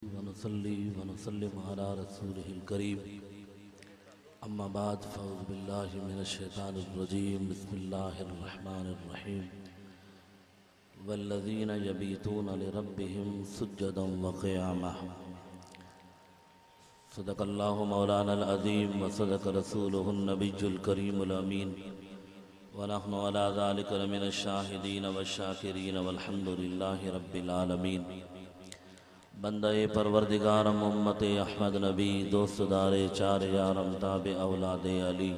वनुसल्ली वनुसल्लिम अला रसूलिहिल करीम अम्मा बाद फ़अऊज़ु बिल्लाहि मिनश शैतानिर रजीम बिस्मिल्लाहिर रहमानिर रहीम वल्लज़ीना यबीतूना लिरब्बिहिम सुज्जदन व क़ियामah सदक़ल्लाहु मौलानल अज़ीम व सदक़ रसूलुहुन नबियुल करीमुल अमीन व नहनु अला ज़ालिका लमिनश शाहिदीन व शाकिरीन वल्हम्दुलिल्लाहि रब्बिल आलमीन। बंदे परवरदिगारम उम्मते अहमद नबी दोस्तदारे चार यारम ताबे औलादे अली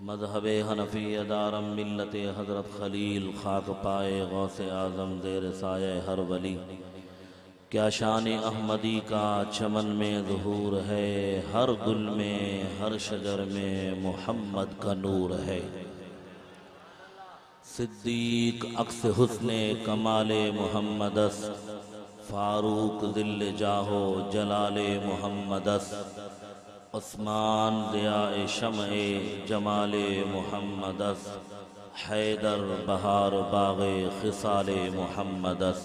मज़हबे हनफी दारम मिल्लते हज़रत खलील खाक पाए गौसे आज़म देर साये हर वली। क्या शान अहमदी का चमन में ज़हूर है, हर गुल में हर शजर में मोहम्मद का नूर है। सिद्दीक अक्स हुस्ने कमाले मोहम्मदस, फारूक दिल जाहो जलाले मोहम्मदस, उस्मान ज़ियाए शमए जमाले मोहम्मदस, हैदर बहार बाग़े खिसाले मोहम्मदस।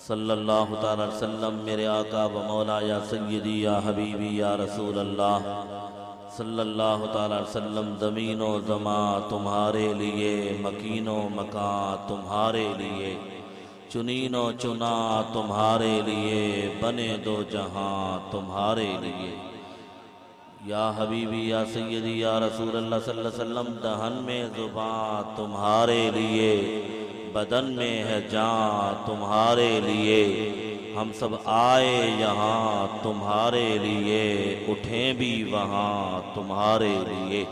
सल्लल्लाहु तआला अलैहि वसल्लम मेरे आका व मौला या सय्यदी या हबीबी या रसूल अल्लाह सल्लल्लाहु तआला अलैहि वसल्लम। ज़मीनो ज़मा तुम्हारे लिए, मकीनो मका तुम्हारे लिए, चुनीनो चुना तुम्हारे लिए, बने दो जहां तुम्हारे लिए। या हबीबी या सय्यदी या रसूल अल्लाह सल्लल्लाहु अलैहि वसल्लम। दहन में ज़ुबां तुम्हारे लिए, बदन में है जान तुम्हारे लिए। हम सब आए यहाँ तुम्हारे लिए, उठें भी वहाँ तुम्हारे लिए।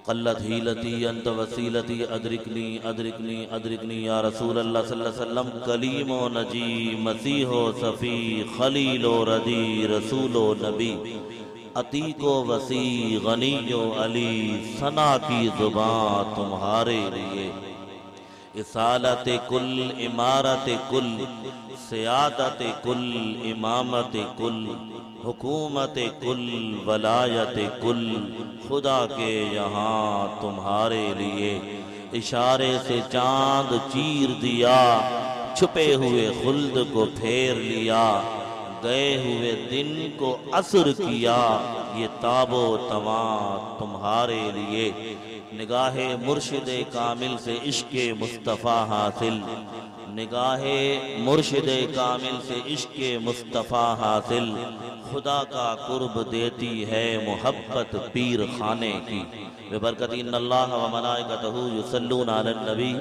क़ल्लत हीलती अंत वसीलती अदरिकनी अदरिकनी अदरिकनी या रसूल अल्लाह सल्लल्लाहु अलैहि वसल्लम। कलीमो नजी मसीहो सफ़ी खलीलो रदी रसूलो नबी, अतीको वसी गनीयो अली, सना की ज़ुबां तुम्हारे लिए। इसालत कुल इमारत कुल, सियादत कुल इमामत कुल, हुकूमत कुल वलायत कुल, खुदा के यहाँ तुम्हारे लिए। इशारे से चांद चीर दिया, छुपे हुए खुल्द को फेर लिया, गए हुए दिन को असर किया, ये ताबो तमा तुम्हारे लिए। निगाहे मुर्शिदे कामिल से इश्क़े मुस्तफ़ा हासिल, निगाहे मुर्शिदे कामिल से इश्क़े मुस्तफ़ा हासिल। खुदा का कुर्ब देती है मोहब्बत पीर खाने की। बेबरकत इन्नल्लाह व मलाइकतहू युसल्लूना अलन नबी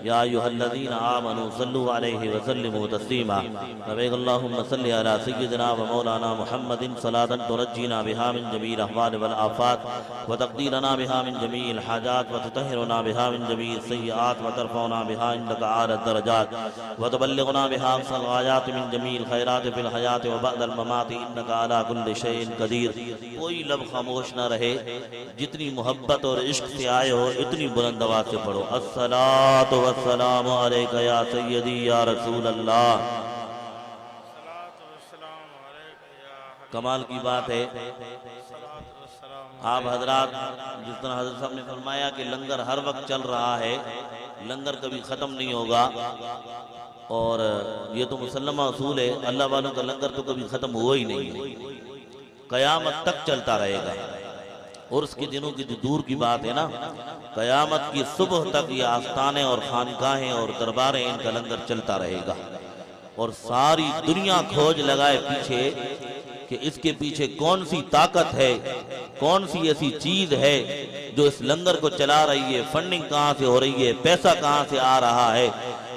या अय्युहल्लज़ीना आमनू सल्लू अलैहि व सल्लिमू तस्लीमा। अल्लाहुम्मा सल्लि अला सय्यिदिना व मौलाना मुहम्मदिन सलातन तुनज्जीना बिहा मिन जमील अहवाल वल आफात व तक़दीरना बिहा मिन जमील हाजात व तुतहिरुना बिहा मिन जमील सय्यिआत व तरफ़उना बिहा इंदका आला दरजात व तुबल्लिगुना बिहा अक़सल ग़ायात मिन जमील खैरात फिल हयात व बअदल ममात इन्नका अला कुल्लि शैइन क़दीर। कोई लब खामोश न रहे, जितनी मोहब्बत और इश्क से आए हो इतनी बुलंद आवाज़ से पढ़ो। अस्सलातु वस्सलामु अलैका या सय्यदी या रसूल अल्लाह। कमाल की बात है, आप हजरात जिस तरह हजरत साहब ने फरमाया कि लंगर हर वक्त चल रहा है, लंगर कभी ख़त्म नहीं होगा। और ये तो मुसल्लमा असूल है, अल्लाह वालों का लंगर तो कभी ख़त्म हुआ ही नहीं है, क़यामत तक चलता रहेगा। और उसके दिनों की जो दूर की बात है ना, क़यामत की सुबह तक ये आस्थाने और खानकाहें और दरबारें, इनका लंगर चलता रहेगा। और सारी दुनिया खोज लगाए पीछे कि इसके पीछे कौन सी ताकत है, कौन सी ऐसी चीज है जो इस लंगर को चला रही है, फंडिंग कहाँ से हो रही है, पैसा कहाँ से आ रहा है।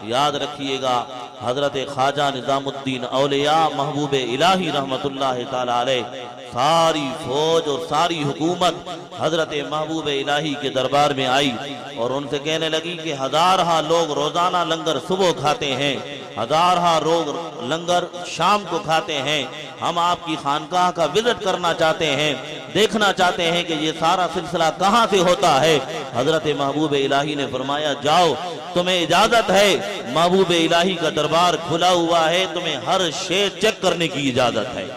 याद रखिएगा, हजरत ख्वाजा निजामुद्दीन औलिया महबूब इलाही रहमतुल्लाह ताला अलैह, सारी फौज और सारी हुकूमत हजरत महबूब इलाही के दरबार में आई और उनसे कहने लगी कि हजारहा लोग रोजाना लंगर सुबह खाते हैं, हजारहा लोग लंगर शाम को खाते हैं। हम आपकी खानकाह का विजिट करना चाहते हैं, देखना चाहते हैं कि ये सारा सिलसिला कहाँ से होता है। हजरत महबूब इलाही ने फरमाया, जाओ तुम्हें इजाजत है, महबूब इलाही का दरबार खुला हुआ है, तुम्हें हर शे चेक करने की इजाजत है।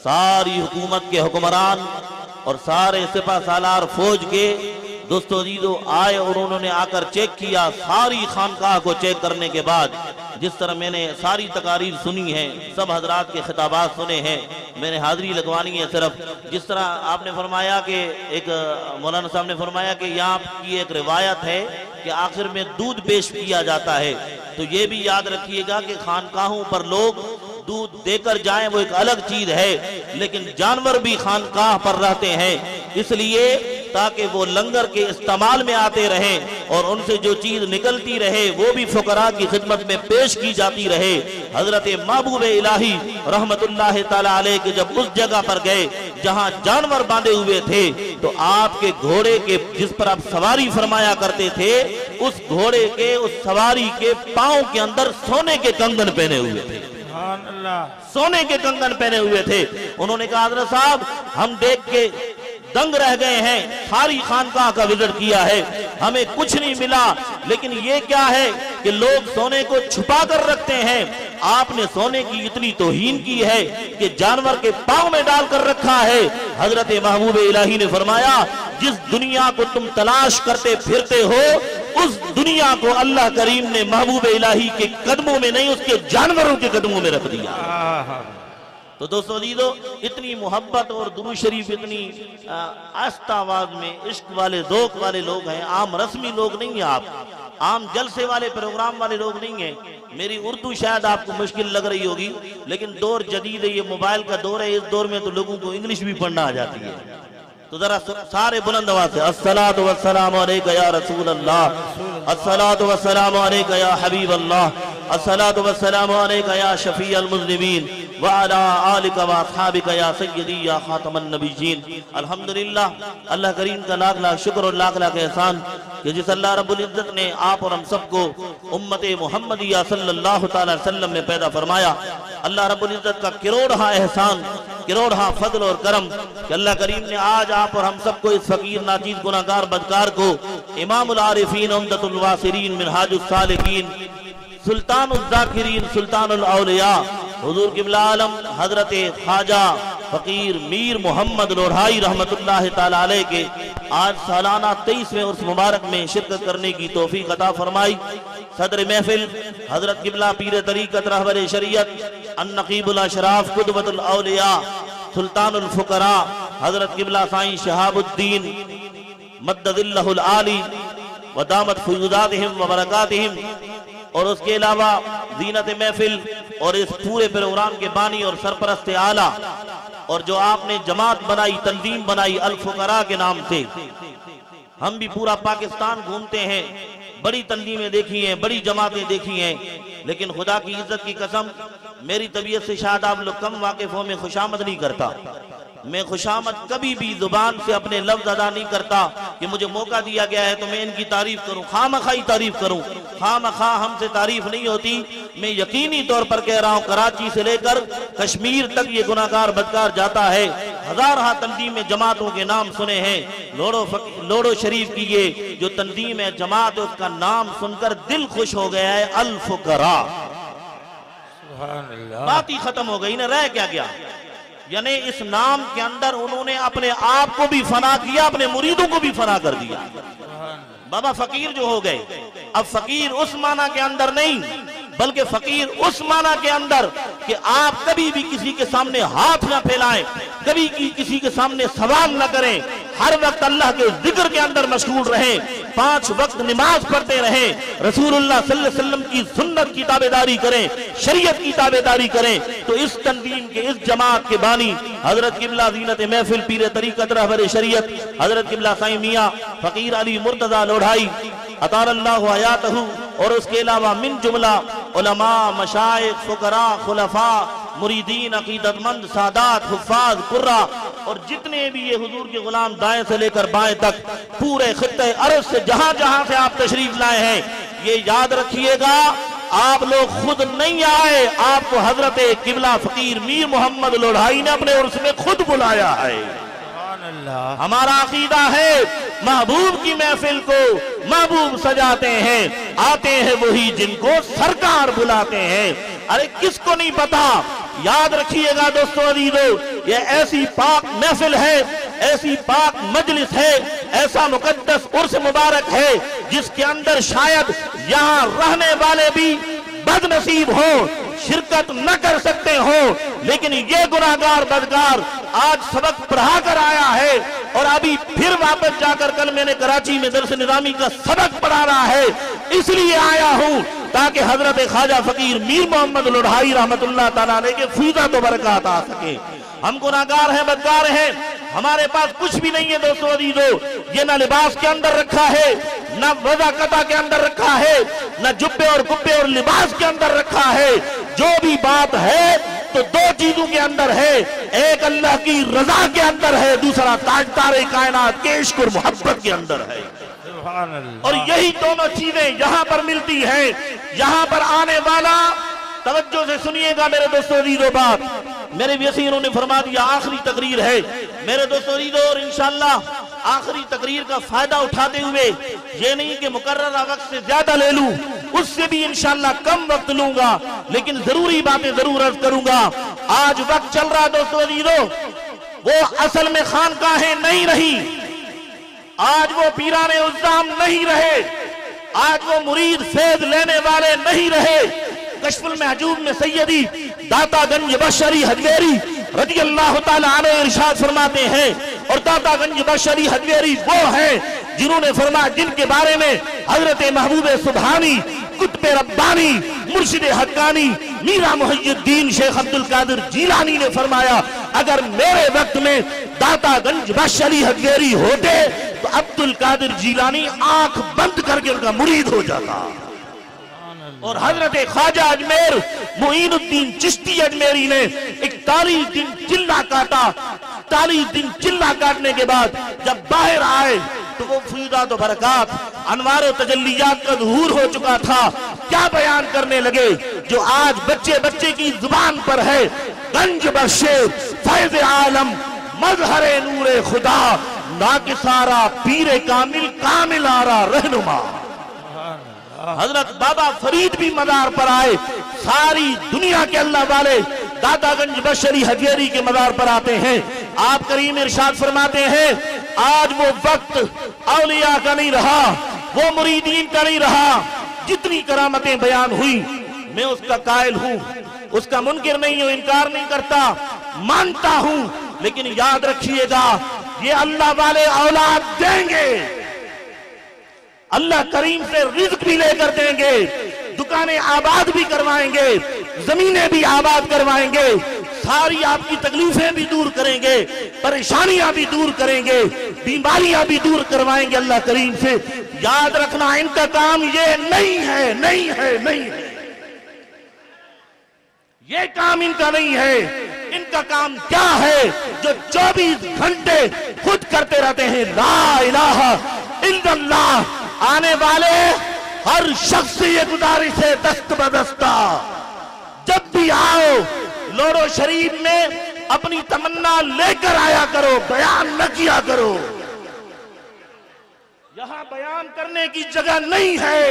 सारी हुकूमत के हुक्मरान और सारे सिपा सालार फौज के दोस्तों अजीजों आए और उन्होंने आकर चेक किया। सारी खानकाह को चेक करने के बाद जिस तरह मैंने सारी तकारीर सुनी है, सब हजरात के खिताबात सुने हैं, मैंने हाजिरी लगवानी है सिर्फ। जिस तरह आपने फरमाया कि एक मौलाना साहब ने फरमाया कि यहाँ की एक रिवायत है कि आखिर में दूध पेश किया जाता है, तो ये भी याद रखिएगा कि खानकाहों पर लोग दूध देकर जाएं वो एक अलग चीज है, लेकिन जानवर भी खानकाह पर रहते हैं इसलिए ताकि वो लंगर के इस्तेमाल में आते रहें और उनसे जो चीज निकलती रहे वो भी फुकरा की खिदमत में पेश की जाती रहे। हजरत महबूब इलाही रहमतुल्लाह ताला अलैह के जब उस जगह पर गए जहां जानवर बांधे हुए थे, तो आपके घोड़े के जिस पर आप सवारी फरमाया करते थे, उस घोड़े के उस सवारी के पांव के अंदर सोने के कंगन पहने हुए थे। सोने के कंगन पहने हुए थे। उन्होंने कहा हजरत साहब हम देख के दंग रह गए हैं, सारी खानकाह का विजिट किया है, हमें कुछ नहीं मिला, लेकिन ये क्या है कि लोग सोने को छुपा कर रखते हैं। आपने सोने की इतनी तौहीन की है कि जानवर के पांव में डालकर रखा है। हजरत महबूब इलाही ने फरमाया जिस दुनिया को तुम तलाश करते फिरते हो, उस दुनिया को अल्लाह करीम ने महबूब इलाही के कदमों में नहीं उसके जानवरों के कदमों में रख दिया। तो दोस्तों अजीजों इतनी मोहब्बत और दुरूद शरीफ इतनी आस्था आवाज में इश्क वाले ज़ौक़ वाले लोग हैं। आम रस्मी लोग नहीं हैं, आप आम जलसे वाले प्रोग्राम वाले लोग नहीं हैं। मेरी उर्दू शायद आपको मुश्किल लग रही होगी, लेकिन दौर जदीद है, ये मोबाइल का दौर है, इस दौर में तो लोगों को इंग्लिश भी पढ़ना आ जाती है। तो जरा सारे बुलंद आवाज से अस्सलातु वस्सलामु अलैका या रसूल अल्लाह, अस्सलातु वस्सलामु अलैका या हबीब अल्लाह, अस्सलातु वस्सलामु अलैका या शफी अल मुज़निबीन व अला आलिका व अस्हाबिका या सय्यदी या खातमन नबीयीन। अल्हम्दुलिल्लाह, अल्लाह करीम का लाख लाख शुक्र और लाख लाख एहसान कि जिस अल्लाह रब्बुल इज्जत ने आप और हम सबको उम्मते मुहम्मदिया सल्लल्लाहु तआला अलैहि वसल्लम में पैदा फरमाया। अल्लाह रब्बुल इज्जत का करोड़हा एहसान, करोड़हा फजल और करम कि अल्लाह करीम ने आज आप और हम सबको इस फकीर नाचीज गुनाहगार बदकार को इमामुल आरिफीन उम्दतुल वासिरीन मिनहाजुस सालिकीन सुल्तानुल ज़ाकिरीन सुल्तानुल औलिया हुजूर क़िबला आलम हजरत ख्वाजा फकीर मीर मोहम्मद लोढ़ाई रहमतुल्लाह ताला अलैह के आज सालाना 23वें उर्स मुबारक में शिरकत करने की तौफीक अता फरमाई। सदर महफिल हजरत क़िबला पीर तरीक़त रहबर शरीयत अन-नक़ीबुल अशराफ क़ुदवतुल औलिया सुल्तानुल फ़ुक़रा हजरत क़िबला साईं शहाबुद्दीन मद्ददिल्लाहुल आली व दामत फ़ुयूदातिहिम व बरकातिहिम, और उसके अलावा ज़ीनत महफिल और इस पूरे प्रोग्राम के बानी और सरपरस्त आला, और जो आपने जमात बनाई, तंजीम बनाई अल फ़ुक़रा के नाम से। हम भी पूरा पाकिस्तान घूमते हैं, बड़ी तंजीमें देखी हैं, बड़ी जमातें देखी हैं, लेकिन खुदा की इज्जत की कसम मेरी तबीयत से शायद आप लोग कम वाकिफ हो, मैं खुशामद नहीं करता। मैं खुशामद कभी भी जुबान से अपने लफ्ज अदा नहीं करता कि मुझे मौका दिया गया है तो मैं इनकी तारीफ करूं, खामखा ही तारीफ करूं। खामखा हमसे तारीफ नहीं होती। मैं यकीनी तौर पर कह रहा हूं, कराची से लेकर कश्मीर तक ये गुनाहगार बदकार जाता है। हजारहा तंजीम जमातों के नाम सुने हैं, लोड़ो शरीफ की ये जो तंजीम है जमात है, उसका नाम सुनकर दिल खुश हो गया है, अल फ़ुक़रा। बात ही खत्म हो गई ना, रह क्या गया। यानी इस नाम के अंदर उन्होंने अपने आप को भी फना किया, अपने मुरीदों को भी फना कर दिया। बाबा फकीर जो हो गए, अब फकीर उस माना के अंदर नहीं, बल्कि फकीर उस माना के अंदर कि आप कभी भी किसी के सामने हाथ न फैलाएं, कभी किसी के सामने सवाल न करें, हर वक्त अल्लाह के जिक्र के अंदर मशगूल रहें, 5 वक्त नमाज पढ़ते रहें, रसूलुल्लाह सल्लल्लाहु अलैहि वसल्लम की सुन्नत की ताबेदारी करें, शरीयत की ताबेदारी करें। तो इस तंजीम के, इस जमात के बानी हजरत क़िबला ज़ीनत महफिल पीर तरीक़त रहबर शरीयत हजरत क़िबला साईं मियां फकीर अली मुर्तज़ा लोढ़ाई अतारल्लाहु हयातहू, और उसके अलावा मिन जुमला उलमा मशाइख फ़ुक़रा खुलफा मुरीदीन अक़ीदतमंद सादात हुफ़्फ़ाज़ कुर्रा और जितने भी ये हुजूर के गुलाम दाएं से लेकर बाएं तक पूरे खित्ते अरब से जहां जहां से आप तशरीफ लाए हैं, ये याद रखिएगा आप लोग खुद नहीं आए, आपको हजरत क़िबला फकीर मीर मोहम्मद लोढ़ाई ने अपने उर्स में खुद बुलाया है। हमारा अकीदा है महबूब की महफिल को महबूब सजाते हैं, आते हैं वही जिनको सरकार बुलाते हैं। अरे किसको नहीं पता, याद रखिएगा दोस्तों अजीजों, ये ऐसी पाक महफिल है, ऐसी पाक मजलिस है ऐसा मुकद्दस उर्स मुबारक है जिसके अंदर शायद यहाँ रहने वाले भी बदनसीब हो, शिरकत न कर सकते हो, लेकिन ये गुनाहगार बदकार आज सबक पढ़ा कर आया है और अभी फिर वापस जाकर कल मैंने कराची में दरस निज़ामी का सबक पढ़ा रहा है। इसलिए आया हूँ ताकि हजरत ख्वाजा फकीर मीर मोहम्मद लोढ़ाई रहमतुल्लाह ताला अलैह के फीदा तो बरकत आ सके। हम गुनाहगार हैं, बदकार हैं, हमारे पास कुछ भी नहीं है दोस्तों अजीजों। ये ना लिबास के अंदर रखा है, ना वज़ाकता के अंदर रखा है, ना जुब्बे और कुब्बे और लिबास के अंदर रखा है। जो भी बात है तो दो चीजों के अंदर है, एक अल्लाह की रजा के अंदर है, दूसरा ताजदार कायनात के इश्क और मोहब्बत के अंदर है। और यही दोनों चीजें यहाँ पर मिलती हैं। यहाँ पर आने वाला, तवज्जो से सुनिएगा मेरे दोस्तों अजीजों बात, मेरे व्यसी इन्होंने फरमा दिया आखिरी तकरीर है मेरे दोस्तों अजीजों, और इंशाअल्लाह आखिरी तकरीर का फायदा उठाते हुए ये नहीं कि मुकर्ररा वक्त से ज्यादा ले लूं, उससे भी इंशाअल्लाह कम वक्त लूंगा, लेकिन जरूरी बातें जरूर अर्ज करूंगा। आज वक्त चल रहा दोस्तों अजीजों, वो असल में खानकाहें नहीं रही, आज वो पीराने उज़्ज़ाम नहीं रहे, आज वो मुरीद फैज़ लेने वाले नहीं रहे। कश्फुल महजूब में सैयदी दातागंज बशरी हजवेरी रज़ी अल्लाह ताला अन्हु इरशाद फरमाते हैं, और दातागंज बशरी हजवेरी वो हैं जिन्होंने फरमाया, जिनके बारे में हजरत महबूब सुबहानी, कुतुब रब्बानी, मुर्शिद हक्कानी, मीरा मुहय्यिद्दीन शेख अब्दुल कादिर जीलानी ने फरमाया, अगर मेरे वक्त में दातागंज बशरी हजवेरी होते तो अब्दुल कादिर जीलानी आंख बंद करके उनका मुरीद हो जाता। और हजरत ख्वाजा अजमेर मुईनुद्दीन चिश्ती अजमेरी ने 41 दिन चिल्ला काटा। 41 दिन चिल्ला काटने के बाद जब बाहर आए तो वो फीदा तो बरकत, अनवार तजल्लियात का ज़ुहूर हो चुका था। क्या बयान करने लगे जो आज बच्चे बच्चे की जुबान पर है, गंज बख्शे फैज़ आलम मज़हरे नूरे खुदा, नाकिसारा पीरे कामिल कामिल आरा रहनुमा। हजरत बाबा फरीद भी मज़ार पर आए। सारी दुनिया के अल्लाह वाले दातागंज बशरी हजवेरी के मज़ार पर आते हैं। आप करीम इरशाद फरमाते हैं, आज वो वक्त औलिया का नहीं रहा, वो मुरीदीन का नहीं रहा। जितनी करामतें बयान हुई मैं उसका कायल हूँ, उसका मुनकिर नहीं हूँ, इनकार नहीं करता, मानता हूँ, लेकिन याद रखिएगा ये अल्लाह वाले औलाद देंगे, अल्लाह करीम से रिज़्क भी लेकर देंगे, दुकानें आबाद भी करवाएंगे, जमीनें भी आबाद करवाएंगे, सारी आपकी तकलीफें भी दूर करेंगे, परेशानियां भी दूर करेंगे, बीमारियां भी दूर करवाएंगे अल्लाह करीम से। याद रखना इनका काम ये नहीं है, नहीं है, नहीं है, ये काम इनका नहीं है। इनका काम क्या है जो 24 घंटे खुद करते रहते हैं, ला इलाहा इल्लल्लाह। आने वाले हर शख्स से ये गुजारिश है, दस्त बदस्ता जब भी आओ लोडो शरीफ में अपनी तमन्ना लेकर आया करो, बयान न किया करो। यहां बयान करने की जगह नहीं है,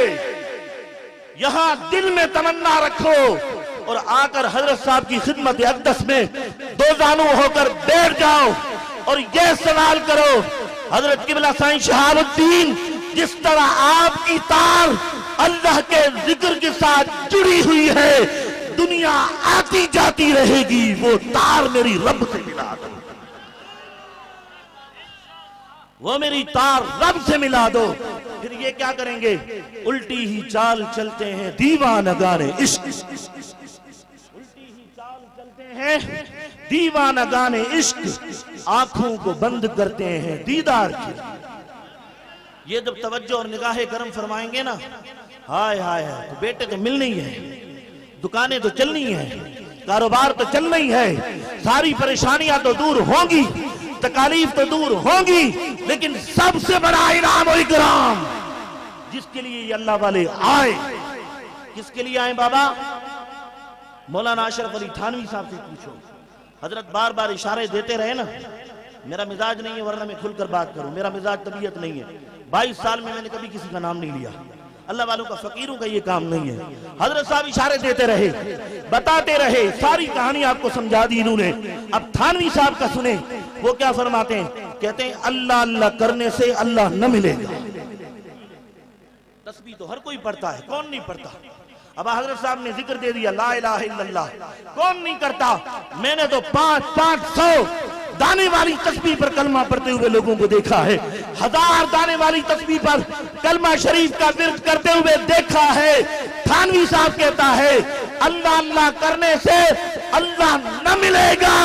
यहां दिल में तमन्ना रखो और आकर हजरत साहब की खिदमत अक़दस में दो जानू होकर बैठ जाओ और यह सवाल करो, हजरत किबला साईं शहाबुद्दीन, जिस तरह आपकी तार अल्लाह के जिक्र के साथ जुड़ी हुई है, दुनिया आती जाती रहेगी, वो तार मेरी रब से मिला दो, वो मेरी तार रब से मिला दो। फिर ये क्या करेंगे, उल्टी ही चाल चलते हैं दीवानगाने इश्क, उल्टी ही चाल चलते हैं दीवानगाने इश्क, आंखों को बंद करते हैं दीदार की। ये जब तवज्जो और निगाहे करम फरमाएंगे ना, हाय हाय हाय, तो बेटे तो मिलनी है, दुकानें तो चलनी है, कारोबार तो चलना ही है, सारी परेशानियां तो दूर होंगी, तकालीफ तो दूर होंगी, लेकिन सबसे बड़ा इनाम और इकराम जिसके लिए ये अल्लाह वाले आए, किसके लिए आए बाबा? मौलाना अशरफ अली थानवी साहब से पूछो। हजरत बार बार इशारे देते रहे ना, मेरा मिजाज नहीं है वरना मैं खुलकर बात करूं, मेरा मिजाज तबीयत नहीं है। 22 साल में मैंने कभी किसी का नाम नहीं लिया, अल्लाह वालों का, फकीरों का ये काम नहीं है। हजरत साहब इशारे देते रहे, बताते रहे, सारी कहानी आपको समझा दी इन्होंने। अब थानवी साहब का सुने, वो क्या फरमाते हैं, कहते हैं अल्लाह अल्लाह करने से अल्लाह न मिलेगा। तस्बीह तो हर कोई पढ़ता है, कौन नहीं पढ़ता। अब हजरत साहब ने जिक्र दे दिया ला इलाहा इल्लल्लाह, कौन नहीं करता। मैंने तो 500 दाने वाली तस्बीह पर कलमा पढ़ते हुए लोगों को देखा है, 1000 दाने वाली तस्बीह पर कलमा शरीफ का विर्द करते हुए देखा है। थानवी साहब कहता है अल्लाह अल्लाह करने से अल्लाह न मिलेगा,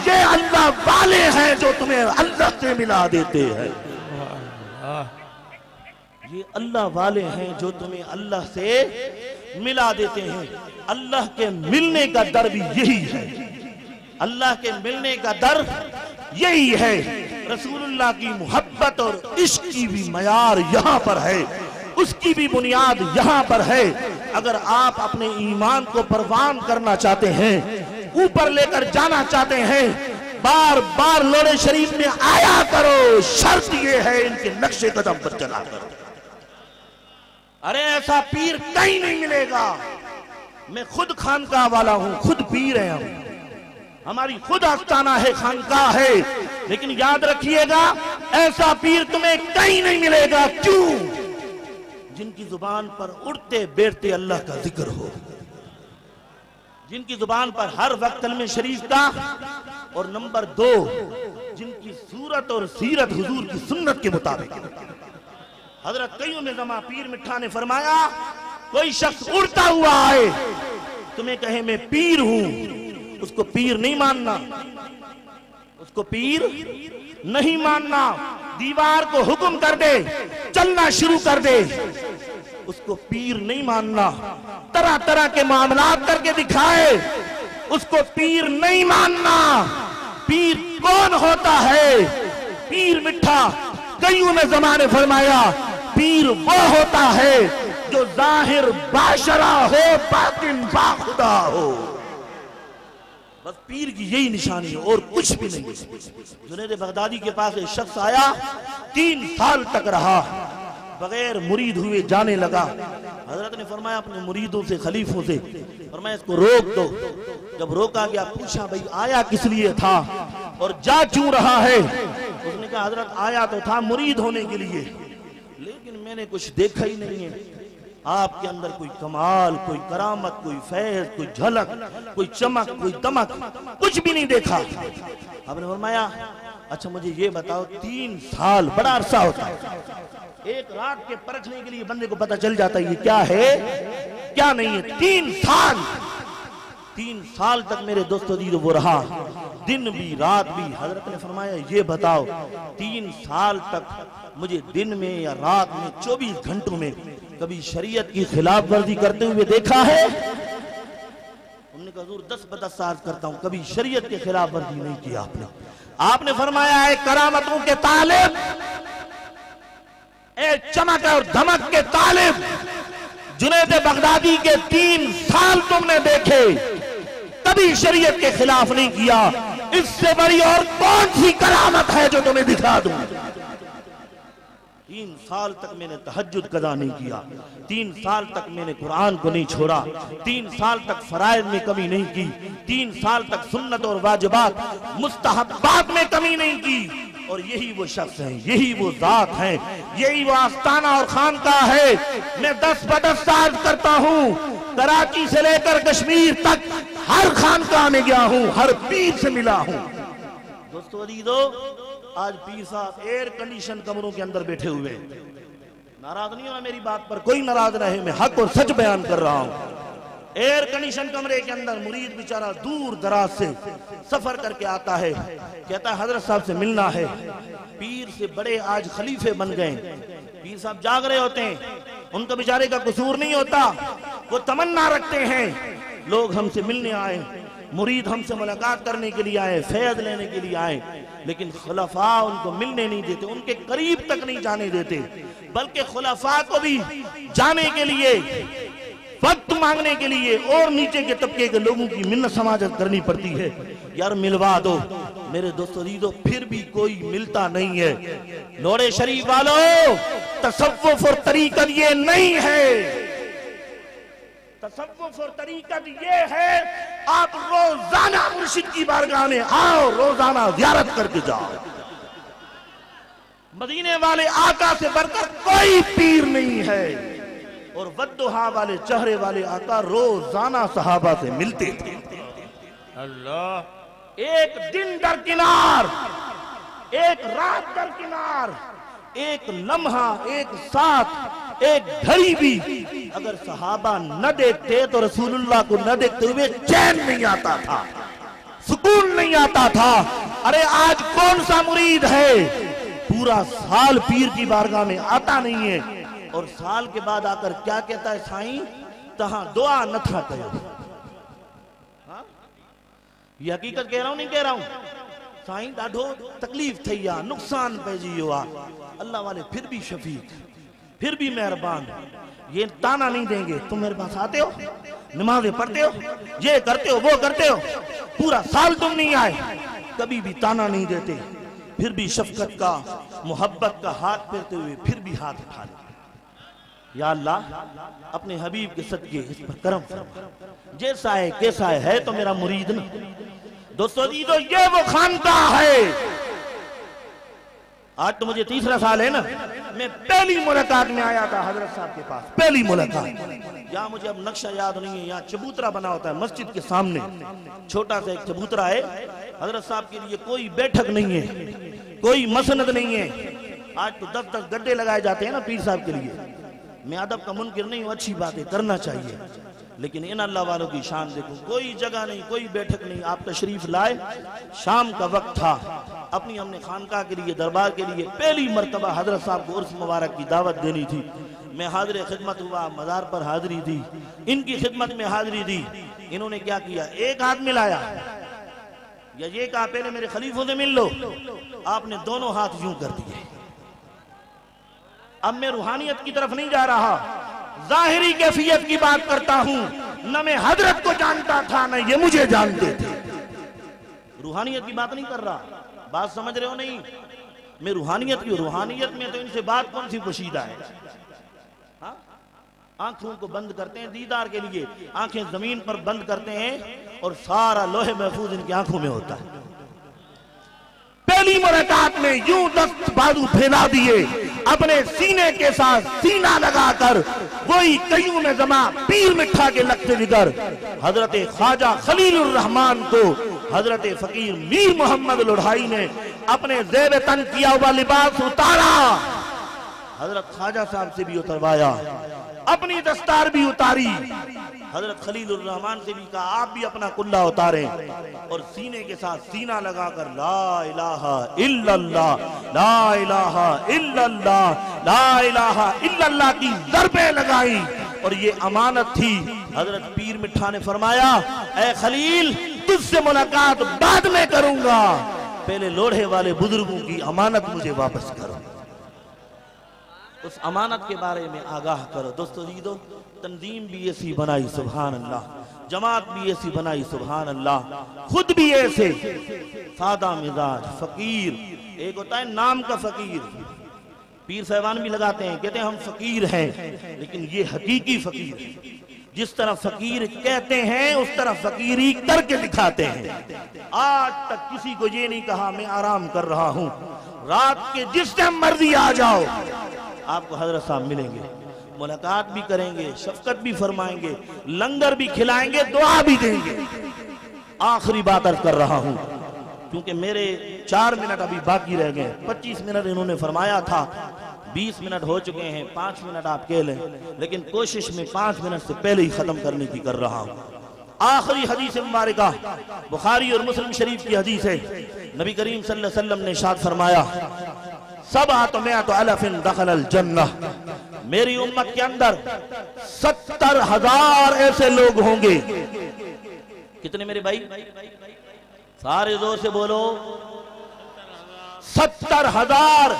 ये अल्लाह वाले हैं जो तुम्हें अल्लाह से मिला देते हैं। ये अल्लाह वाले हैं जो तुम्हें अल्लाह से मिला देते हैं। अल्लाह के मिलने का दर भी यही है, अल्लाह के मिलने का दर यही है। रसूलुल्लाह की मोहब्बत और इश्क की भी मयार यहाँ पर है, उसकी भी बुनियाद यहाँ पर है। अगर आप अपने ईमान को परवान करना चाहते हैं, ऊपर लेकर जाना चाहते हैं, बार बार लोरे शरीफ में आया करो। शर्त ये है इनके नक्शे कदम पर चला करो। अरे ऐसा पीर कहीं नहीं मिलेगा। मैं खुद खानकाह वाला हूं, खुद पीर है हम, हमारी खुद आस्ताना है, खानकाह है, लेकिन याद रखिएगा ऐसा पीर तुम्हें कहीं नहीं मिलेगा। क्यों? जिनकी जुबान पर उड़ते बैठते अल्लाह का जिक्र हो, जिनकी जुबान पर हर वक्त कलमे शरीफ का, और नंबर 2 जिनकी सूरत और सीरत हुजूर की सुन्नत के मुताबिक। हजरत कईयुम ज़मा पीर मिठा ने फरमाया कोई शख्स उड़ता हुआ आए तुम्हें कहे मैं पीर हूं, उसको पीर नहीं मानना, उसको पीर नहीं मानना। दीवार को हुक्म कर दे चलना शुरू कर दे, उसको पीर नहीं मानना। तरह तरह के मामलात करके दिखाए, उसको पीर नहीं मानना। पीर कौन होता है? पीर मिठा कईयुम ज़मा ने फरमाया पीर वो होता है जो जाहिर बाशरा हो, बातिन बाखुदा हो। बस पीर की यही निशानी है और कुछ भी नहीं। जुनैद बगदादी के पास एक शख्स आया, 3 साल तक रहा, बगैर मुरीद हुए जाने लगा। हजरत ने फरमाया अपने मुरीदों से, खलीफों से फरमाया इसको रोक दो। जब रोका गया पूछा भाई आया किस लिए था और जा क्यों रहा है? उसने कहा हजरत आया तो था मुरीद होने के लिए, लेकिन मैंने कुछ देखा ही नहीं है। आपके अंदर कोई कमाल, कोई करामत, कोई फैज, कोई झलक, कोई चमक, कोई दमक, कुछ भी नहीं देखा। आपने फरमाया अच्छा मुझे ये बताओ 3 साल बड़ा अरसा होता है, एक रात के परखने के लिए बंदे को पता चल जाता है ये क्या है क्या नहीं है। 3 साल तक मेरे दोस्तों दी वो रहा, दिन भी रात भी। हजरत ने फरमाया ये बताओ 3 साल तक मुझे दिन में या रात में 24 घंटों में कभी शरीयत की खिलाफ वर्जी करते हुए देखा है? उन्होंने कहा हुजूर 10 साल करता हूं, कभी शरीयत के खिलाफ वर्जी नहीं की आपने। आपने फरमाया है करामतों के तालिब, चमक और धमक के तालिब जुनैद बगदादी के 3 साल तुमने देखे, कभी शरीयत के खिलाफ नहीं किया। इससे बड़ी और कौन सी करामत है जो तुम्हें दिखा दूं? 3 साल तक मैंने तहज्जुद कदा नहीं किया, 3 साल तक मैंने कुरान को नहीं छोड़ा, 3 साल तक फराइज में कमी नहीं की, 3 साल तक सुन्नत और वाजिबात मुस्तहब्बात में कमी नहीं की। और यही वो शख्स है, यही वो जात है, यही वो आस्ताना और खानकाह है। मैं 10 साल करता हूँ, कराची से लेकर कश्मीर तक हर खानकाह में गया हूँ, हर पीर से मिला हूँ। दोस्तों अजीजों, आज पीर साहब एयर कंडीशन कमरों के अंदर बैठे हुए, नाराज नहीं होना मेरी बात पर, कोई नाराज रहे, मैं हक और सच बयान कर रहा हूँ। एयर कंडीशन कमरे के अंदर मुरीद बेचारा दूर दराज से सफर करके आता है, कहता है हजरत साहब से मिलना है। पीर से बड़े आज खलीफे बन गए, पीर साहब जाग रहे होते हैं, उनका बेचारे का कसूर नहीं होता, वो तमन्ना रखते हैं लोग हमसे मिलने आए, मुरीद हमसे मुलाकात करने के लिए आए, फैज लेने के लिए आए, लेकिन खुलफा उनको मिलने नहीं देते, उनके करीब तक नहीं जाने देते, बल्कि खुलफा को भी जाने के लिए, वक्त मांगने के लिए और नीचे के तबके के लोगों की मिन्नत समाजत करनी पड़ती है। यार मिलवा दो मेरे दोस्तों दीदो, फिर भी कोई मिलता नहीं है। लोरे शरीफ वालों, तसव्वुफ और तरीकत ये नहीं है, तसव्वुफ और तरीकत ये है आप रोजाना मुर्शिद की बारगाह में आओ, रोजाना ज़ियारत करके जाओ। मदीने वाले आका से बढ़कर कोई पीर नहीं है। और वद्दुहा वाले चेहरे वाले आका रोजाना सहाबा से मिलते थे। अल्लाह, एक दिन दरकिनार, एक रात दरकिनार, एक लम्हा, एक साथ, एक घड़ी भी अगर सहाबा न देखते तो रसूलुल्लाह को न देखते हुए चैन नहीं आता था, सुकून नहीं आता था। अरे आज कौन सा मुरीद है पूरा साल पीर की बारगाह में आता नहीं है और साल के बाद आकर क्या कहता है, साईं तहां दुआ न था कयो। ये हकीकत कह रहा हूं, नहीं कह रहा हूं। साईं ॾाढो तकलीफ थी आ, नुकसान पइजी वियो आ। अल्लाह वाले फिर भी शफीक, फिर भी मेहरबान। ये ताना नहीं देंगे, तुम मेरे पास आते हो, नमाजें पढ़ते हो, ये करते हो, वो करते हो, पूरा साल तुम नहीं आए, कभी भी ताना नहीं देते, फिर भी शफकत का, मोहब्बत का हाथ फेरते हुए फिर भी हाथ उठा ले। या अल्लाह अपने हबीब के सदके इस पर करम फरमा। जैसा है कैसा है तो मेरा मुरीद ना। दोस्तों ये वो खानकाह है। आज तो मुझे तीसरा साल है ना, मैं पहली मुलाकात में आया था हजरत साहब के पास, पहली मुलाकात। यहाँ मुझे अब नक्शा याद नहीं है, यहाँ चबूतरा बना होता है मस्जिद के सामने, छोटा सा एक चबूतरा है। हजरत साहब के लिए कोई बैठक नहीं है, कोई मसनद नहीं है। आज तो 10-10 गड्ढे लगाए जाते हैं ना पीर साहब के लिए। मैं अदब का मुनकिर नहीं हूँ, अच्छी बात है, करना चाहिए, लेकिन इन अल्लाह वालों की शान देखो, कोई जगह नहीं, कोई बैठक नहीं। आप तशरीफ लाए, शाम का वक्त था, अपनी हमने खानकाह के लिए, दरबार के लिए पहली मर्तबा हजरत साहब को उर्स मुबारक की दावत देनी थी। मैं हाजिर खिदमत हुआ, मज़ार पर हाजिरी दी, इनकी खिदमत में हाजिरी दी। इन्होंने क्या किया, एक हाथ मिलाया या ये कहा पहले मेरे खलीफों से मिल लो, आपने दोनों हाथ यूं कर दिए। अब मैं रूहानियत की तरफ नहीं जा रहा, जाहिरी कैफियत की बात करता हूं। न मैं हजरत को जानता था न ये मुझे जानते थे। रूहानियत की बात नहीं कर रहा, बात समझ रहे हो नहीं? मैं रूहानियत की, रूहानियत में तो इनसे बात कौन सी पोशीदा है। हाँ? आंखों को बंद करते हैं दीदार के लिए, आंखें जमीन पर बंद करते हैं और सारा लोहे महफूज इनकी आंखों में होता है। पहली मुलाकात में यूं दस्त बाजू फैला दिए, अपने सीने के साथ सीना लगाकर वही कईयों में जमा पीर मिठा के लगते जिगर हजरत ख्वाजा खलीलुर रहमान को हजरत फकीर मीर मोहम्मद लोढ़ाई ने अपने ज़ेब तन किया हुआ लिबास उतारा, हजरत ख्वाजा साहब से भी उतरवाया, अपनी दस्तार भी उतारी, हजरत खलीलुर रहमान से भी कहा आप भी अपना कुल्ला उतारें और सीने के साथ सीना लगाकर ला इलाहा इल्लल्लाह, ला इलाहा इल्लल्लाह, ला इलाहा इल्लल्लाह की ज़रबें लगाई। और ये अमानत थी। हजरत पीर मिठा ने फरमाया, ऐ खलील तुझसे मुलाकात बाद में करूंगा, पहले लोढ़े वाले बुजुर्गों की अमानत मुझे वापस करो, उस अमानत के बारे में आगाह करो। दोस्तों जीदो, तंजीम भी ऐसी बनाई सुभान अल्लाह, जमात भी ऐसी बनाई सुभान अल्लाह, खुद भी ऐसे सादा मिजाज फकीर। एक होता है नाम का फकीर, पीर साहबान भी लगाते हैं, कहते हैं हम फकीर हैं, लेकिन ये हकीकी फकीर है। जिस तरह फकीर कहते हैं उस तरह फकीरी करके दिखाते हैं। आज तक किसी को ये नहीं कहा मैं आराम कर रहा हूं, रात के जिस टाइम मर्जी आ जाओ, आपको हजरत साहब मिलेंगे, मुलाकात भी करेंगे, शफकत भी फरमाएंगे, लंगर भी खिलाएंगे, दुआ भी देंगे। आखिरी बात अर्ज कर रहा हूं क्योंकि मेरे 4 मिनट अभी बाकी रह गए। 25 मिनट इन्होंने फरमाया था, 20 मिनट हो चुके हैं, 5 मिनट आप कह लें, लेकिन कोशिश में 5 मिनट से पहले ही खत्म करने की कर रहा हूं। आखिरी हदीस मुबारका बुखारी और मुस्लिम शरीफ की हदीस है। नबी करीम सल्लल्लाहु अलैहि वसल्लम ने इरशाद फरमाया, सबअतु अलफिन दखलल जन्नह, मेरी उम्मत के अंदर 70,000 ऐसे लोग होंगे। कितने मेरे भाई? सारे जोर से बोलो। 70,000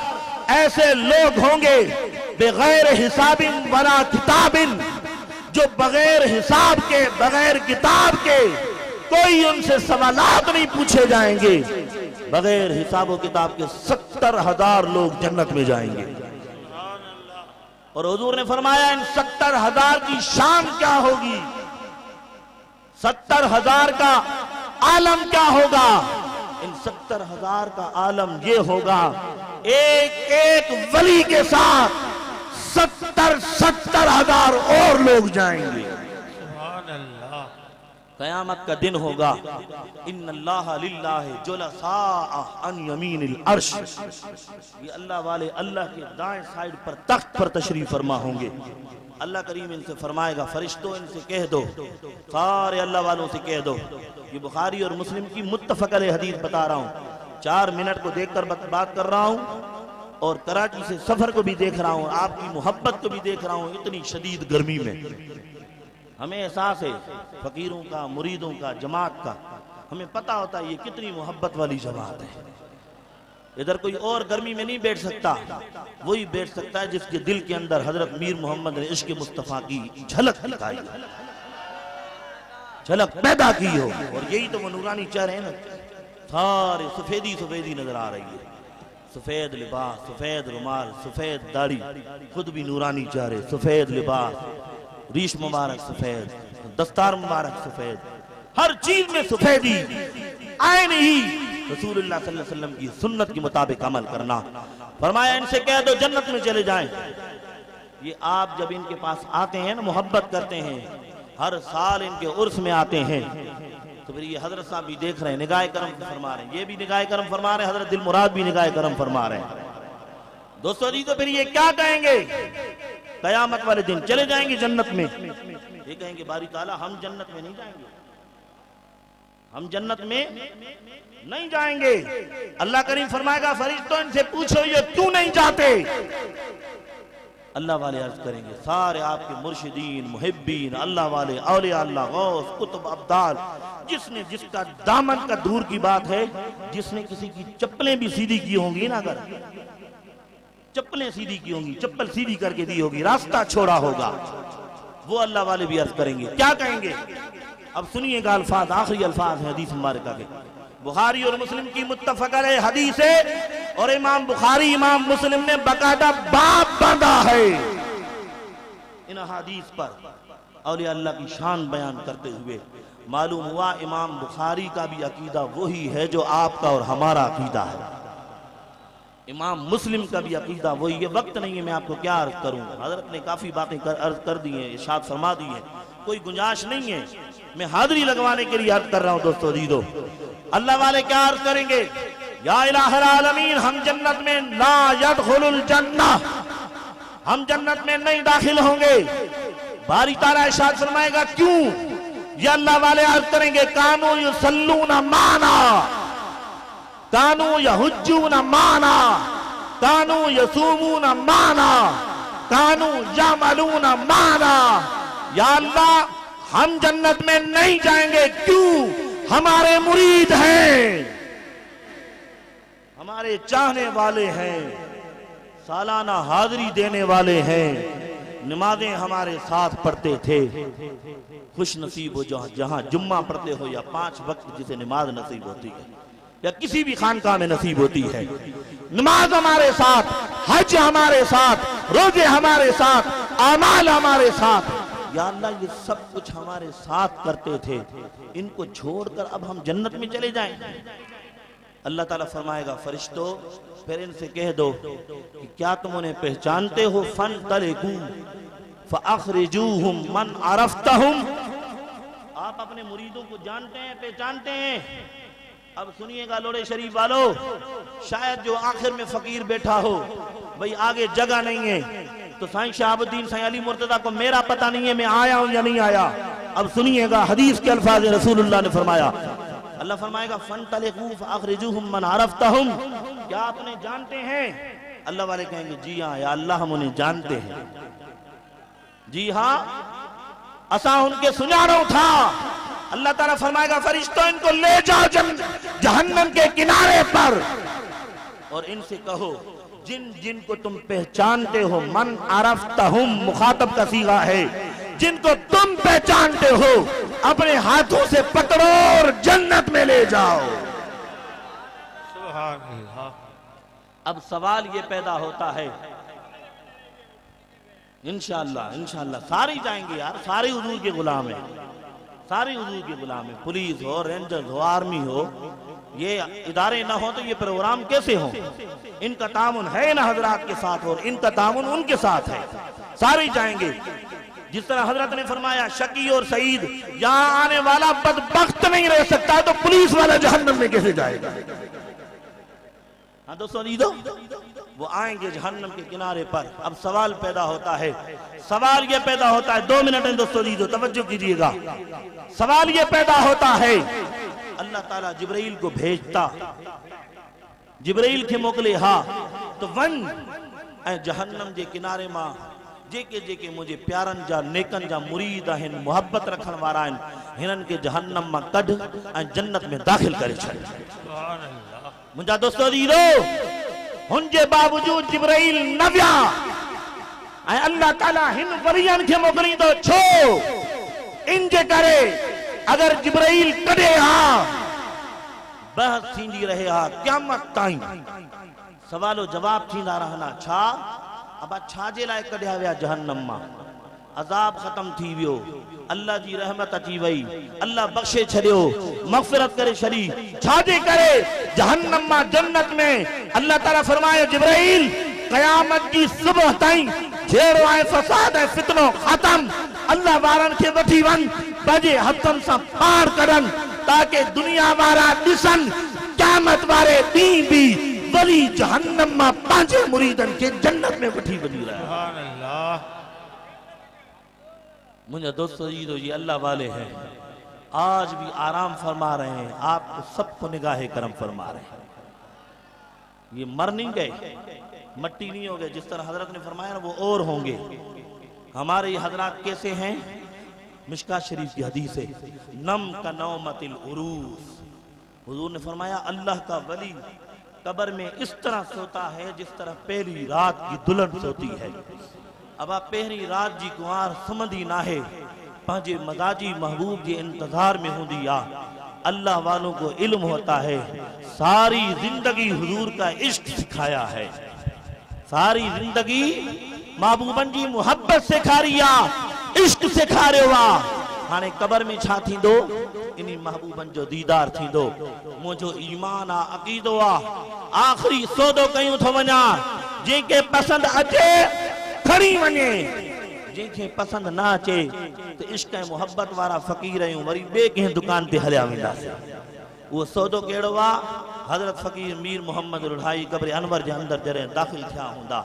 ऐसे लोग होंगे बगैर हिसाबिन वला किताबिन, जो बगैर हिसाब के बगैर किताब के कोई उनसे सवालात नहीं पूछे जाएंगे। बगैर हिसाब और किताब के 70,000 लोग जन्नत में जाएंगे। और हुजूर ने फरमाया इन 70,000 की शान क्या होगी, 70,000 का आलम क्या होगा। इन 70,000 का आलम ये होगा, एक एक वली के साथ 70,000 और लोग जाएंगे। क़यामत का दिन होगा, इन्नल्लाह लिल्लाहि जुलसा अन यमीनिल अर्श, ये अल्लाह वाले अल्लाह के दाएं साइड पर तख्त पर तशरीफ फरमा होंगे। अल्लाह करीम इनसे फरमाएगा, फरिश्तों इनसे कह दो, सारे अल्लाह वालों से कह दो, ये बुखारी और मुस्लिम की मुत्तफ़क़ अलैह हदीस बता रहा हूँ, 4 मिनट को देखकर बात कर रहा हूँ और कराची से सफर को भी देख रहा हूँ, आपकी मोहब्बत को भी देख रहा हूँ। इतनी शदीद गर्मी में हमें एहसास है फकीरों का, मुरीदों का, जमात का, हमें पता होता है ये कितनी मोहब्बत वाली जमात है। इधर कोई और गर्मी में नहीं बैठ सकता, वही बैठ सकता है जिसके दिल के अंदर हजरत मीर मोहम्मद ने इश्क मुस्तफा की झलक दिखाई, झलक पैदा की हो। और यही तो वो नूरानी चेहरे हैं ना, सारे सफेदी सफेदी नजर आ रही है, सफेद लिबास, सफेद रुमाल, सफेद दाढ़ी, खुद भी नूरानी चेहरे, सफेद लिबास, रीश मुबारक सफेद, दस्तार मुबारक सफेद, हर चीज में सफेदी। आए नहीं रसूलुल्लाह सल्लल्लाहु अलैहि वसल्लम की सुन्नत के मुताबिक अमल करना। फरमाया इनसे कह दो जन्नत में चले जाएं। ये आप जब इनके पास आते हैं ना, मोहब्बत करते हैं, हर साल इनके उर्स में आते हैं, तो फिर ये हजरत साहब भी देख रहे हैं, निगाह करम फरमा रहे हैं, ये भी निगाह करम फरमा रहे हैं, हजरत दिल मुराद भी निगाह करम फरमा रहे हैं। दोस्तों जी, तो फिर ये क्या कहेंगे कयामत वाले दिन? चले जाएंगे जन्नत में। ये कहेंगे बारी ताला हम जन्नत में नहीं जाएंगे, हम जन्नत में नहीं जाएंगे। अल्लाह करीम फरमाएगा फरिश्तों इनसे पूछो ये क्यों नहीं जाते? अल्लाह वाले अर्ज करेंगे, सारे आपके मुर्शिदीन, मुहिब्बीन, अल्लाह वाले, औलिया अल्लाह, गौस, कुतुब, अब्दाल, जिसने जिसका दामन का दूर की बात है, जिसने किसी की चप्पलें भी सीधी की होंगी ना, अगर चप्पलें सीधी की होंगी, चप्पल सीधी करके दी होगी, रास्ता छोड़ा होगा, वो अल्लाह वाले भी अर्ज करेंगे। क्या कहेंगे? अब सुनिएगा अल्फाज, आखिरी अल्फाज है हदीस मुबारका के, बुखारी और मुस्लिम की मुत्तफ़क़ अलैह हदीस है, और इमाम बुखारी इमाम मुस्लिम ने बकायदा बाब बांधा है इन हदीस पर। औलिया अल्लाह की शान बयान करते हुए मालूम हुआ इमाम बुखारी का भी अकीदा वही है जो आपका और हमारा अकीदा है, इमाम मुस्लिम का भी अकीदा वही है। वक्त नहीं है, मैं आपको क्या अर्ज करूं, हजरत ने काफी बातें अर्ज कर दी हैं, इरशाद फरमा दी है, कोई गुंजाइश नहीं है, मैं हाजिरी लगवाने के लिए अर्ज कर रहा हूं। दोस्तों दीदो, अल्लाह वाले क्या अर्ज करेंगे? या इलाहल आलमीन, हम जन्नत में ला यदखुलुल जन्नह, हम जन्नत में नहीं दाखिल होंगे। बारी ताला इरशाद फरमाएगा क्यों? या अल्लाह वाले अर्ज करेंगे कानू युसल्लूना माना, कानू यहुज्जूना माना, कानू यसूमूना माना, कानू यामलूना माना। या अल्लाह हम जन्नत में नहीं जाएंगे, क्यों? हमारे मुरीद हैं, हमारे चाहने वाले हैं, सालाना हाजिरी देने वाले हैं, नमाजें हमारे साथ पढ़ते थे। खुश नसीब हो जहां जुम्मा पढ़ते हो या 5 वक्त जिसे नमाज नसीब होती है या किसी भी खानकाह में नसीब होती है, नमाज हमारे साथ, हज हमारे साथ, रोजे हमारे साथ, अमाल हमारे साथ। या अल्लाह ये सब कुछ हमारे साथ करते थे, इनको छोड़कर अब हम जन्नत में चले जाएं? अल्लाह ताला फरमाएगा फरिश्तों फिर इनसे कह दो कि क्या तुम उन्हें पहचानते हो? फन तलिकू फअखरिजूहुम मन अरफ्तहुम, आप अपने मुरीदों को जानते हैं, पहचानते हैं। अब सुनिएगा लोड़े शरीफ वालों, शायद जो आखिर में फकीर बैठा हो, भाई आगे जगह नहीं है, तो साईं शहाबुद्दीन साईं अली मुर्तजा को मेरा पता नहीं है मैं आया हूं या नहीं आया। अब सुनिएगा हदीस के अल्फाज रसूलुल्लाह ने फरमाया, अल्लाह फरमाएगा फन तलिकू फअखरिजूहुम मन अरफ्तहुम, क्या आप उन्हें जानते हैं? अल्लाह वाले कहेंगे जी हाँ या अल्लाह हम उन्हें जानते हैं, जी हाँ असा उनके सुजानो था। अल्लाह ताला फरमाएगा फरिश्तों इनको ले जाओ जहन्नम के किनारे पर और इनसे कहो जिन जिन को तुम पहचानते हो, मन अरफ्तहुम मुखातब का सीगा है, जिनको तुम पहचानते हो अपने हाथों से पकड़ो और जन्नत में ले जाओ। सुभान अल्लाह। अब सवाल ये पैदा होता है, इंशाअल्लाह इंशाअल्लाह सारे जाएंगे यार, सारे हुजूर के गुलाम हैं, सारे हुजूर के गुलाम हैं, पुलिस हो, रेंजर्स हो, आर्मी हो, ये इदारे ना हो तो ये प्रोग्राम कैसे हो? इनका तामुन है ना हजरात के साथ और इनका तामुन उनके साथ है, सारे जाएंगे। जिस तरह हजरत ने फरमाया शकी और सईद, यहाँ आने वाला बदबख्त नहीं रह सकता तो पुलिस वाला जहन्नम में कैसे जाएगा? हाँ दोस्तों, वो आएंगे जहन्नम के किनारे पर। अब सवाल पैदा होता है, सवाल ये पैदा होता है, 2 मिनट है दोस्तों, तवज्जो कीजिएगा। सवाल ये पैदा होता है, अल्लाह ताला जिब्राइल को भेजता, जिब्राइल के मोकले हा तो वन ऐं जहन्नम जे किनारे मां जेके जेके मुझे प्यारन जा नेकन जा मुरीद आहिन, मोहब्बत रखण वारा आहिन, हिनन के जहन्नम मां कढ ऐं जन्नत में दाखिल करे छॾ। मुंहिंजा दोस्तो दीदो, हुन जे बावजूद जिब्राइल न विया ऐं अल्लाह ताला हिन वलियन खे मोकिलींदो छो? इन जे करे अगर जिब्राइल कढे हा बहस थींदी रहे हा क़यामत ताईं, सवालो जवाब थींदा रहना। छा अब छा जे लाइ कढिया विया जहन्नम मां? अज़ाब खत्म थी वियो, अल्लाह जी रहमत अची वई, अल्लाह बख्शे छॾियो, मग़फ़िरत करे छॾी। छाजे करे? जहन्नम मां जन्नत में अल्लाह ताला फरमायो जिब्राइल क़यामत जी सुबह ताईं जेड़ो आहे फसाद ऐं फितनो ख़त्म, अल्लाह वारन खे वठी वञ, पंहिंजे हथनि सां पार कढनि ताकि दुनिया वारा ॾिसनि क़यामत वारे ॾींहुं बि वली जहन्नम मां पंहिंजे मुरीदन के जन्नत में वठी वञी रहा। सुभान अल्लाह। मुझे दोस्तों ये अल्लाह वाले हैं, आज भी आराम फरमा रहे हैं, आपको सबको निगाहे करम फरमा रहे हैं। ये मर नहीं गए, मट्टी नहीं हो गए, जिस तरह हजरत ने फरमाया ना वो और होंगे। हमारे ये हजरात कैसे हैं? मिशका शरीफ की हदीस है, नम का नौमतिल उरूस, हुजूर ने फरमाया अल्लाह का वली कब्र में इस तरह सोता है जिस तरह पहली रात की दुल्हन सोती है। अब आप पहली रात जी कुंवार सुमंदी ना है, पंहिंजे मजाजी महबूब के इंतजार में हूंदी आ। अल्लाह वालों को इल्म होता है, सारी जिंदगी हुजूर का इश्क सिखाया है, सारी जिंदगी महबूबन जी मोहब्बत सिखारी आ, इश्क सिखारियो आ। हाणे कब्र में छा थींदो? इन्ही महबूबन जो दीदार थींदो। मुझो ईमान आ, अकीदो आ, आखिरी सौदो कयूं थो वञा, जेके पसंद अचे खणी वञे, जेके पसंद ना अचे तो इश्क ऐं मोहब्बत वारा फकीर आहियूं, वरी ॿिए कंहिं दुकान ते हलिया वेंदासीं। वो सौदो कहिड़ो आ? हजरत फकीर मीर मोहम्मद रुढ़ाई कब्र अनवर जे अंदर जॾहिं दाखिल थिया हूंदा,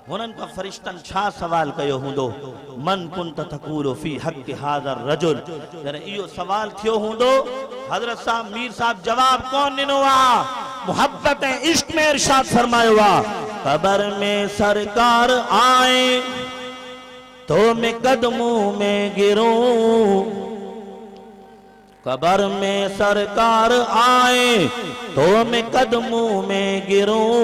हुननि खां फरिश्तनि छा सवाल कयो हूंदो? मन कुंत तक़ूलु फी हक़ हाज़र रजुल, जॾहिं इहो सवाल थियो हूंदो, हजरत साहब मीर साहब जवाब कौन ॾिनो आ? मोहब्बत ऐं इश्क में इरशाद फरमायो आ, कब्र में सरकार आए तो मैं कदमों में गिरूं, कब्र में सरकार आए तो मैं कदमों में गिरूं,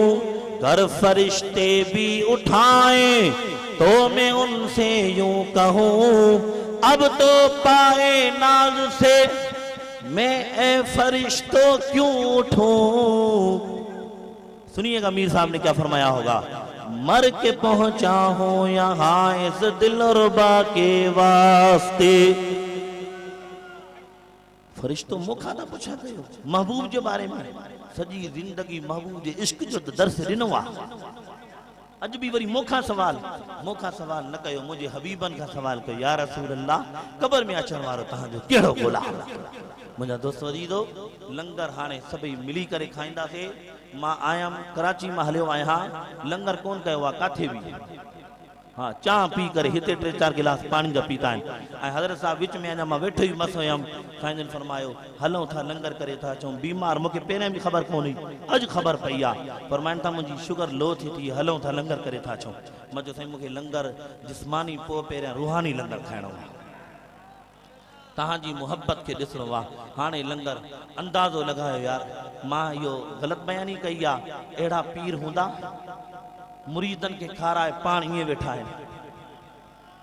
घर फरिश्ते भी उठाए तो मैं उनसे यूं कहूं, अब तो पाए नाज से मैं ए फरिश्तों क्यों उठूं। सुनिएगा मीर साहब ने क्या फरमाया होगा, मर के पहुंचा हूं यहाँ इस दिलरुबा के वास्ते, फरिश्तो मुखा न पुछा कयो महबूब जे बारे में, सजी जिंदगी महबूब जे इश्क जो दर्स ॾिनो आहे। अज भी वरी मोखा सवाल न कयो, मुझे हबीबन का सवाल कयो, या रसूल अल्लाह कब्र में अचण वारो तहांजो केड़ो गोला। मुझा दोस्त वरीदो लंगर हाने सभई मिली करे खाईंदासीं। मां आयम कराची में हलियो आहियां, लंगर कोन कयो आहे काथे भी, हाँ चाह पी करे हिते 3-4 गिलास पानी जा पीता आहिनि। हज़रत साहब विच में अञा मां वेठो ई मस हुयमि, साईं जन फरमायो हलूं था लंगर करे था अचूं, बीमार मूंखे पहिरियों बि ख़बर कोन हुई, अॼु ख़बर पई आहे, फरमाइनि था मुंहिंजी शुगर लो थी थी, हलूं था लंगर करे था अचूं। मां चयो साईं मूंखे लंगर जिस्मानी पोइ पहिरियां रूहानी लंगर खाइणो आहे, तहांजी मोहब्बत के ॾिसणो आहे। हाणे लंगर अंदाज़ो लगायो यार, मां इहो ग़लति बयानी कई आहे, अहिड़ा पीर हूंदा मुरीदन के खाराए पान इए वेठा है,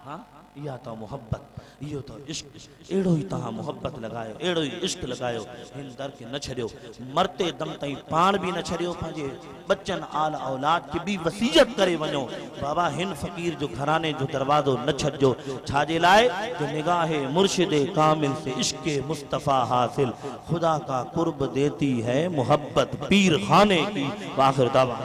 हाँ इहा तो मोहब्बत, इहो तो इश्क। एड़ो ही तहां मोहब्बत लगायो, एड़ो ही इश्क लगायो, हिन दर के न छड़ियो, मरते दम ताईं पाण भी न छड़ियो, पंहिंजे बच्चन आल औलाद के भी वसीयत करे वञो, बाबा हिन फ़कीर जो घराने जो दरवाज़ो न छॾिजो। छाजे लाइ जो निगाहे मुर्शिदे कामिल से इश्क़े मुस्तफ़ा हासिल, खुदा का कुर्ब देती है मोहब्बत पीर खाने की। आखिर दावा।